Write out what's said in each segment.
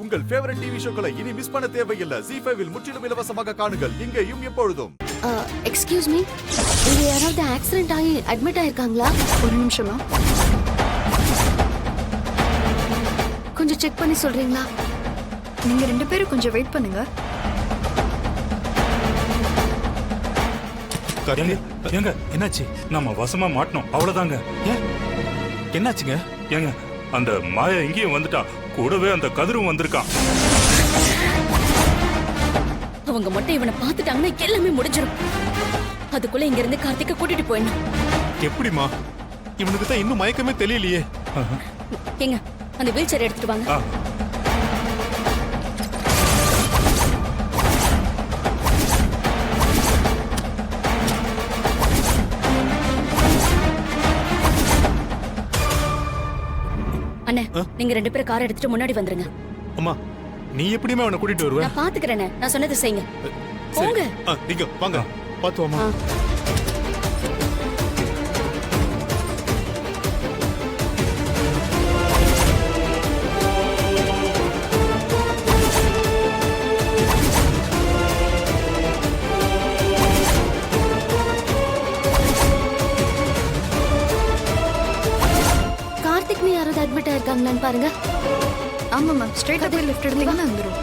உங்கள் favourite TV ஷோக்களை இனி miss பண்ண தேவையில்லை. ZEE5 இல் முற்றிலும் இலவசமாக காணுங்கள். இங்கேயும் எப்பொழுதும். எக்ஸ்கியூஸ் மீ, இங்க யாராவது ஆக்சிடென்ட் ஆகி அட்மிட் ஆயிருக்காங்களா? ஒரு நிமிஷமா, கொஞ்சம் செக் பண்ணி சொல்றீங்களா? நீங்க 2 பேரும் கொஞ்சம் வெயிட் பண்ணுங்க. ஏங்க என்னாச்சு? நம்ம வசமா மாட்டணும், அவ்வளவுதாங்க. என்னாச்சுங்க? ஏங்க அந்த மாயா இங்கேயும் வந்துட்டா, கூடவே அந்த கதிரும் வந்திருக்கான். அவங்க மட்டும் இவனை பார்த்துட்டாங்கன்னா எல்லாமே முடிஞ்சிடும். அதுக்குள்ள இங்க இருந்து கார்த்திகை கூட்டிட்டு போயிடணும். எப்படிமா? இவனுக்கு தான் இன்னும் மயக்கமே தெரியலையே. ஏங்க அந்த வீல் சேர் எடுத்துட்டு வாங்க. அண்ணே, நீங்க 2 பேரும் கார் எடுத்துட்டு முன்னாடி வந்துருங்க. அம்மா, நீ எப்படியுமே அவனை கூட்டிட்டு வருவ? நான் பாத்துக்கிறேன். நான் சொன்னதை செய்யுங்க. சரி. போங்க. நீங்க வாங்க, பாத்து வாமா. கார்த்திக்னு யாராவது அட்மிட் ஆயிருக்காங்களான்னு பாருங்க. ஆமா மேம், ஸ்ட்ரைட்டா போய் லிஃப்ட் எடுத்தீங்கன்னா வந்துரும்.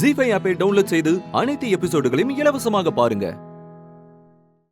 ZEE5 ஆப்பை டவுன்லோட் செய்து அனைத்து எபிசோடுகளையும் இலவசமாக பாருங்க.